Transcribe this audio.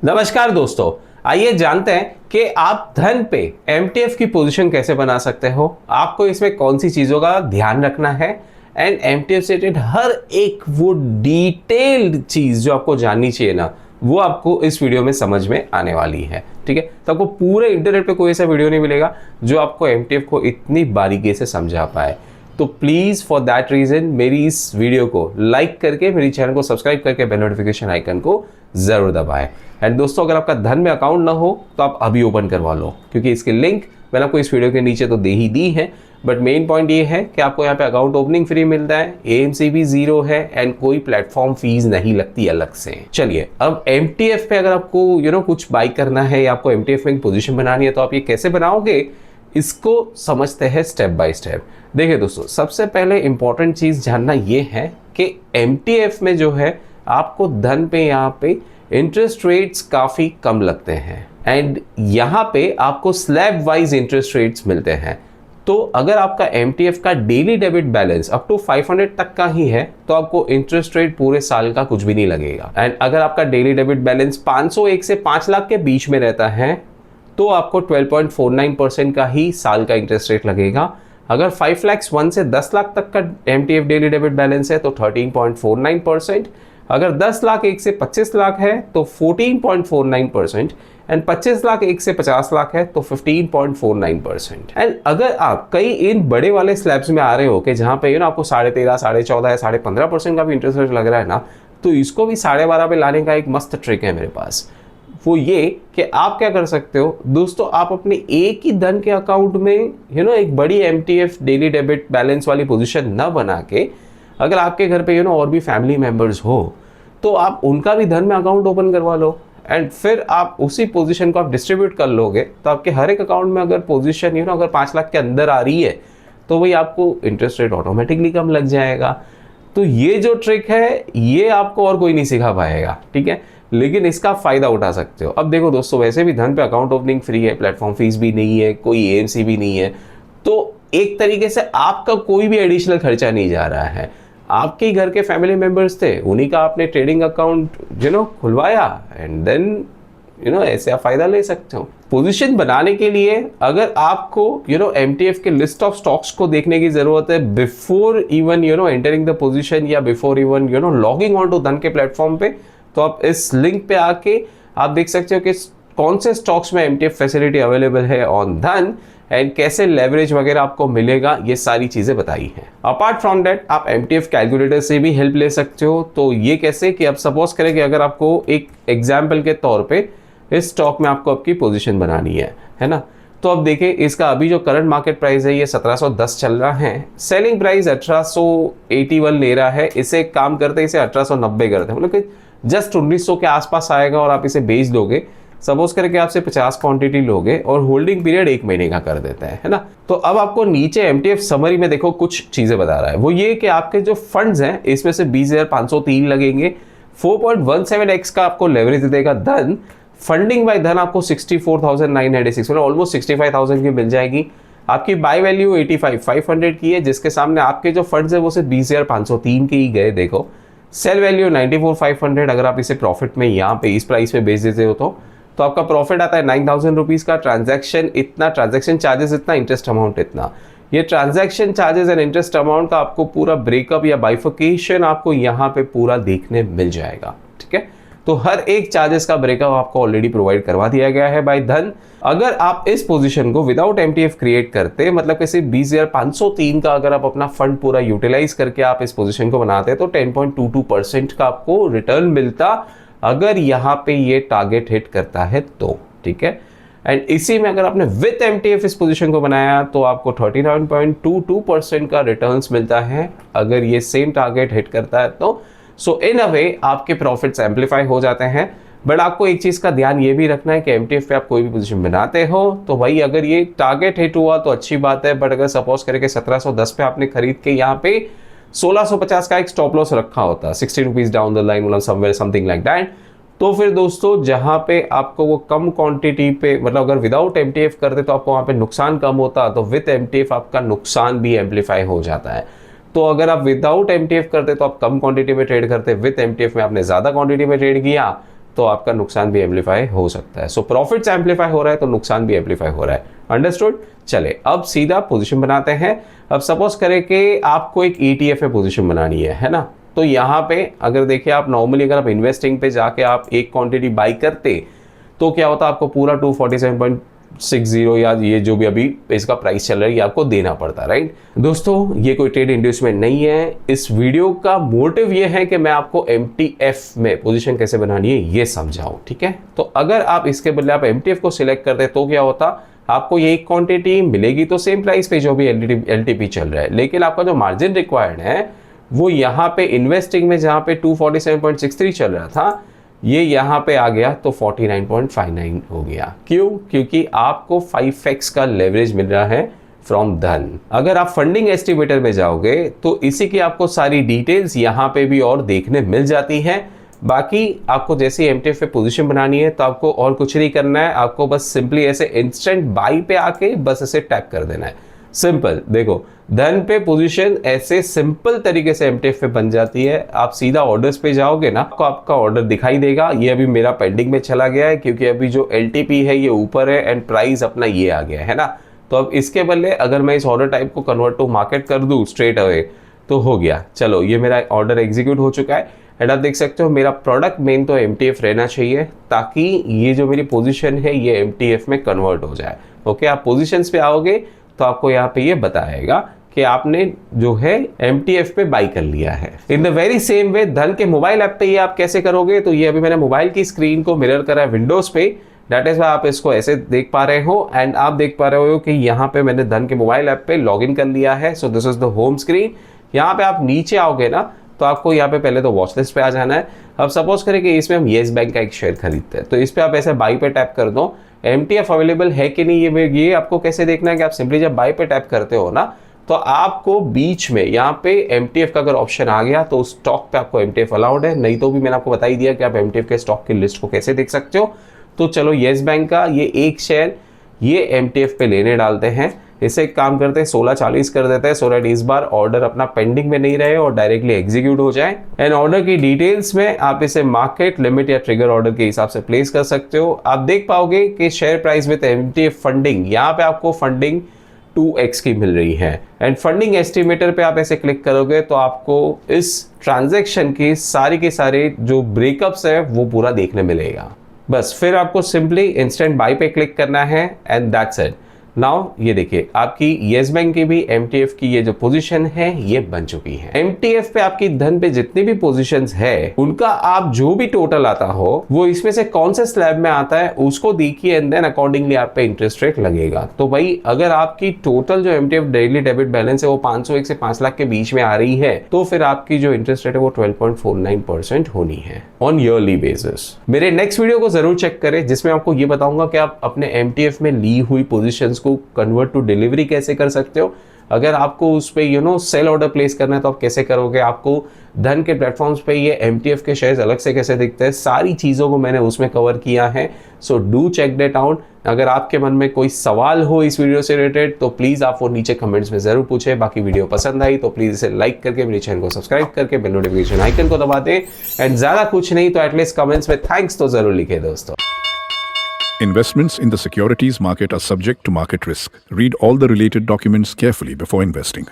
नमस्कार दोस्तों, आइए जानते हैं कि आप धन पे एमटीएफ की पोजीशन कैसे बना सकते हो। आपको इसमें कौन सी चीजों का ध्यान रखना है एंड एमटीएफ से रिलेटेड हर एक वो डिटेल्ड चीज जो आपको जाननी चाहिए ना, वो आपको इस वीडियो में समझ में आने वाली है। ठीक है, तो आपको पूरे इंटरनेट पे कोई ऐसा वीडियो नहीं मिलेगा जो आपको एमटीएफ को इतनी बारीकी से समझा पाए। तो प्लीज फॉर दैट रीजन मेरी इस वीडियो को लाइक करके, मेरी चैनल को सब्सक्राइब करके बेल नोटिफिकेशन आइकन को जरूर दबाएं। एंड दोस्तों, अगर आपका धन में अकाउंट ना हो तो आप अभी ओपन करवा लो, क्योंकि इसके लिंक मैंने आपको इस वीडियो के नीचे तो दे ही दी है। बट मेन पॉइंट ये है कि आपको यहाँ पे अकाउंट ओपनिंग फ्री मिलता है, एएमसी भी 0 है एंड कोई प्लेटफॉर्म फीस नहीं लगती अलग से। चलिए, अब एमटीएफ पे अगर आपको कुछ बाई करना है या आपको एमटीएफ में पोजीशन बनानी है तो आप ये कैसे बनाओगे, इसको समझते हैं स्टेप बाय स्टेप। देखिए दोस्तों, सबसे पहले इंपॉर्टेंट चीज जानना ये है कि एमटीएफ में जो है आपको धन पे यहाँ पे इंटरेस्ट रेट्स काफी कम लगते हैं एंड यहाँ पे आपको स्लैब वाइज इंटरेस्ट रेट्स मिलते हैं। तो अगर आपका एमटीएफ का daily debit balance up to 500 तक का ही है तो आपको इंटरेस्ट रेट पूरे साल का कुछ भी नहीं लगेगा। एंड अगर आपका डेली डेबिट बैलेंस 501 से 5 लाख के बीच में रहता है तो आपको 12.49% का ही साल का इंटरेस्ट रेट लगेगा। अगर 5 लाख 1 से 10 लाख तक का एमटीएफ डेली डेबिट बैलेंस है तो 13.49%। अगर 10 लाख 1 से 25 लाख है तो 14.49% एंड 25 लाख 1 से 50 लाख है तो 15.49%। एंड अगर आप कई इन बड़े वाले स्लैब्स में आ रहे हो कि जहां पे आपको 13.5, 14.5 या 15.5% का भी इंटरेस्ट रेट लग रहा है ना, तो इसको भी 12.5 पे लाने का एक मस्त ट्रिक है मेरे पास। वो ये कि आप क्या कर सकते हो दोस्तों, आप अपने एक ही धन के अकाउंट में एक बड़ी एमटीएफ डेली डेबिट बैलेंस वाली पोजीशन न बना के, अगर आपके घर पे और भी फैमिली मेंबर्स हो तो आप उनका भी धन में अकाउंट ओपन करवा लो एंड फिर आप उसी पोजीशन को आप डिस्ट्रीब्यूट कर लोगे। तो आपके हर एक अकाउंट में अगर पोजीशन अगर 5 लाख के अंदर आ रही है तो वही आपको इंटरेस्ट रेट ऑटोमेटिकली कम लग जाएगा। तो ये जो ट्रिक है ये आपको और कोई नहीं सिखा पाएगा, ठीक है, लेकिन इसका फायदा उठा सकते हो। अब देखो दोस्तों, वैसे भी धन पे अकाउंट ओपनिंग फ्री है, प्लेटफॉर्म फीस भी नहीं है, कोई एएमसी भी नहीं है, तो एक तरीके से आपका कोई भी एडिशनल खर्चा नहीं जा रहा है। आपके घर के फैमिली मेंबर्स थे, उन्हीं का आपने ट्रेडिंग अकाउंट खुलवाया एंड देन ऐसे आप फायदा ले सकते हो। पोजीशन बनाने के लिए अगर आपको एमटीएफ के लिस्ट ऑफ स्टॉक्स को देखने की जरूरत है before even entering the position या before even logging on to Dhan के प्लेटफॉर्म पे, तो आप इस लिंक पे आके आप देख सकते हो कि कौन से स्टॉक्स में एमटीएफ फैसिलिटी अवेलेबल है ऑन धन एंड कैसे लेवरेज वगैरह आपको मिलेगा, ये सारी चीजें बताई हैं। अपार्ट फ्रॉम दैट आप एमटीएफ कैलकुलेटर से भी हेल्प ले सकते हो। तो ये कैसे कि अब सपोज करें कि अगर आपको एक एग्जाम्पल के तौर पे इस स्टॉक में आपको आपकी पोजीशन बनानी है ना, तो अब देखिए इसका अभी जो करंट मार्केट प्राइस है ये 1710 चल रहा है, सेलिंग प्राइस 1881 ले रहा है। इसे काम करते इसे 1890 करते हैं, मतलब कि जस्ट 1900 के आसपास आएगा और आप इसे बेच दोगे। सपोज करके आपसे 50 क्वांटिटी लोगे और होल्डिंग पीरियड 1 महीने का कर देता है ना। तो अब आपको नीचे एमटीएफ समरी में देखो कुछ चीजें बता रहा है। वो ये कि आपके जो फंड्स हैं इसमें से 20,503 लगेंगे, 4.17x का आपको लेवरेज देगा धन। फंडिंग बाय धन आपको 64,996 मतलब ऑलमोस्ट 65,000 की मिल जाएगी। आपकी बाय वैल्यू 85,500 की है, जिसके सामने आपके जो फंड्स है वो सिर्फ 20,503 के ही गए। देखो सेल वैल्यू 94,500, अगर आप इसे प्रॉफिट में यहाँ पे इस प्राइस पे बेच देते हो तो आपका प्रॉफिट आता है 9,000 रुपीज का। ट्रांजैक्शन इतना, ट्रांजैक्शन चार्जेस इतना, इंटरेस्ट अमाउंट इतना। ये transaction charges and interest amount का आपको पूरा ब्रेकअप या बाइफिकेशन आपको यहाँ पे पूरा देखने मिल जाएगा, ठीक है। तो हर एक चार्जेस का ब्रेकअप आपको ऑलरेडी प्रोवाइड करवा दिया गया है बाय धन। अगर आप इस पोजीशन को विदाउट एमटीएफ क्रिएट करते, मतलब कि सिर्फ 20,503 का अगर आप अपना फंड पूरा यूटिलाइज करके आप इस पोजीशन को बनाते तो 10.22% का आपको रिटर्न मिलता, अगर यहाँ पे ये टारगेट हिट करता है तो, ठीक है। एंड इसी में अगर आपने विथ एमटीएफ इस पोजीशन को बनाया तो आपको 39.22% का रिटर्न्स मिलता है, अगर ये सेम टारगेट हिट करता है तो। सो इन अ वे आपके प्रॉफिट्स एम्पलीफाई हो जाते हैं। बट आपको एक चीज का ध्यान ये भी रखना है कि एमटीएफ पे आप कोई भी पोजीशन बनाते हो तो भाई अगर ये टारगेट हिट हुआ तो अच्छी बात है, बट अगर सपोज करके 1710 पे आपने खरीद के यहाँ पे 1650 का एक स्टॉप लॉस रखा होता, 60 रुपीज डाउन द लाइन, मतलब समवेयर समथिंग लाइक दैट, तो फिर दोस्तों जहां पे आपको वो कम क्वांटिटी पे, मतलब अगर विदाउट एमटीएफ करते तो आपको वहां पे नुकसान कम होता, तो विद एमटीएफ आपका नुकसान भी एम्पलीफाई हो जाता है। तो अगर आप विदाउट एमटीएफ करते तो आप कम क्वांटिटी में ट्रेड करते, विद एमटीएफ में आपने ज्यादा क्वांटिटी में ट्रेड किया तो आपका नुकसान भी एम्पलीफाई हो सकता है। सो प्रॉफिट्स एम्पलीफाई हो रहा है तो नुकसान भी एम्पलीफाई हो रहा है। अंडरस्टूड? चले अब सीधा पोजीशन बनाते हैं। अब सपोज करें कि आपको एक ETF में पोजीशन बनानी है ना? तो यहाँ पे अगर देखिए आप नॉर्मली अगर आप इन्वेस्टिंग पे जाके आप एक क्वांटिटी बाई करते तो क्या होता, आपको पूरा 247.60 या ये जो भी अभी इसका प्राइस चल रहा है ये आपको देना पड़ता, राइट? दोस्तों ये कोई ट्रेड इंड्यूसमेंट नहीं है। इस वीडियो का मोटिव ये है कि मैं आपको MTF में पोजीशन कैसे बनानी है ये समझाऊं, ठीक है? तो अगर आप इसके बदले आप MTF को सिलेक्ट करते तो क्या होता, आपको ये एक क्वांटिटी मिलेगी तो सेम प्राइस पे जो भी LTP चल रहा है, लेकिन आपका जो मार्जिन रिक्वायर्ड है वो यहाँ पे इन्वेस्टिंग में जहाँ पे 247.63 चल रहा था ये यहाँ पे आ गया तो 49.59 हो गया। क्यों? क्योंकि आपको 5x का लेवरेज मिल रहा है फ्रॉम धन। अगर आप फंडिंग एस्टिमेटर में जाओगे तो इसी की आपको सारी डिटेल्स यहाँ पे भी और देखने मिल जाती हैं। बाकी आपको जैसे MTF पे पोजीशन बनानी है तो आपको और कुछ नहीं करना है, आपको बस सिंपली ऐसे इंस्टेंट बाई पे आके बस ऐसे टैप कर देना है। सिंपल, देखो धन पे पोजीशन ऐसे सिंपल तरीके से MTF पे बन जाती है। आप सीधा ऑर्डर्स पे जाओगे ना, आपको आपका ऑर्डर दिखाई देगा। ये अभी मेरा पेंडिंग में चला गया है क्योंकि अभी जो LTP है ये ऊपर है एंड प्राइस अपना ये आ गया है ना। तो अब इसके बदले अगर मैं इस ऑर्डर टाइप को कन्वर्ट टू मार्केट कर दूं स्ट्रेट अवे तो हो गया। चलो ये मेरा ऑर्डर एग्जीक्यूट हो चुका है एंड आप देख सकते हो मेरा प्रोडक्ट मेन तो MTF रहना चाहिए ताकि ये जो मेरी पोजीशन है ये MTF में कन्वर्ट हो जाए। ओके, आप पोजीशंस पे आओगे तो आपको यहाँ पे ये बताएगा कि आपने जो है MTF पे बाई कर लिया है। In the very same way धन के मोबाइल ऐप पे ये आप कैसे करोगे, तो ये अभी मैंने मोबाइल की स्क्रीन को मिरर करा है विंडोज पे, दैट इज वाई आप इसको ऐसे देख पा रहे हो एंड आप देख पा रहे हो कि यहाँ पे मैंने धन के मोबाइल ऐप पे लॉग इन कर लिया है। So this is the home screen. यहाँ पे आप नीचे आओगे ना तो आपको यहाँ पे पहले तो वॉच लिस्ट पे आ जाना है। अब सपोज करें कि इसमें हम येस बैंक का एक शेयर खरीदते हैं तो इस पे आप ऐसे बाई पे टैप कर दो। MTF अवेलेबल है कि नहीं ये आपको कैसे देखना है कि आप सिंपली जब बाई पे टैप करते हो ना तो आपको बीच में यहाँ पे MTF का अगर ऑप्शन आ गया तो उस स्टॉक पे आपको MTF अलाउड है, नहीं तो भी मैंने आपको बता ही दिया कि आप MTF के स्टॉक की लिस्ट को कैसे देख सकते हो। तो चलो येस बैंक का ये एक शेयर ये MTF पे लेने डालते हैं। इसे एक काम करते हैं 1640 कर देते हैं सो दैट इस बार ऑर्डर अपना पेंडिंग में नहीं रहे और डायरेक्टली एग्जीक्यूट हो जाए। एंड ऑर्डर की डिटेल्स में आप इसे मार्केट लिमिट या ट्रिगर ऑर्डर के हिसाब से प्लेस कर सकते हो। आप देख पाओगे कि share price with MTF funding, यहाँ पे आपको फंडिंग 2x की मिल रही है एंड फंडिंग एस्टिमेटर पे आप ऐसे क्लिक करोगे तो आपको इस ट्रांजैक्शन की सारे जो ब्रेकअप्स है वो पूरा देखने मिलेगा। बस फिर आपको सिंपली इंस्टेंट बाई पे क्लिक करना है एंड दैट्स इट। नाउ ये देखिए आपकी येस बैंक की भी MTF की ये जो पोजीशन है ये बन चुकी है। MTF पे आपकी धन पे जितनी भी पोजीशंस है उनका आप जो भी टोटल आता हो वो इसमें से कौन से स्लैब में आता है उसको देखिए एंड देन अकॉर्डिंगली आप पे इंटरेस्ट रेट लगेगा। तो भाई अगर आपकी टोटल जो MTF डेली डेबिट बैलेंस है वो 501 से 5 लाख के बीच में आ रही है तो फिर आपकी जो इंटरेस्ट रेट है वो 12.49% होनी है ऑन ईयरली बेसिस। मेरे नेक्स्ट वीडियो को जरूर चेक करें जिसमें आपको ये बताऊंगा कि आप अपने MTF में ली हुई पोजीशंस को कन्वर्ट टू डिलीवरी कैसे कर सकते हो। अगर आपको उस पे सेल ऑर्डर प्लेस करना है तो आप कैसे करोगे, आपको धन के प्लेटफॉर्म्स पे ये MTF के शेयर्स अलग से कैसे दिखते हैं, सारी चीज़ों को मैंने उसमें कवर किया है। So do check that out. अगर आपके मन में कोई सवाल हो इस वीडियो से रिलेटेड तो प्लीज़ आप वो नीचे कमेंट्स में ज़रूर पूछें। बाकी वीडियो पसंद आई तो प्लीज़ इसे लाइक करके मेरे चैनल को सब्सक्राइब करके बेल नोटिफिकेशन आइकन को दबा दें एंड ज़्यादा कुछ नहीं तो एटलीस्ट कमेंट्स में थैंक्स तो ज़रूर लिखे दोस्तों। Investments in the securities market are subject to market risk. Read all the related documents carefully before investing.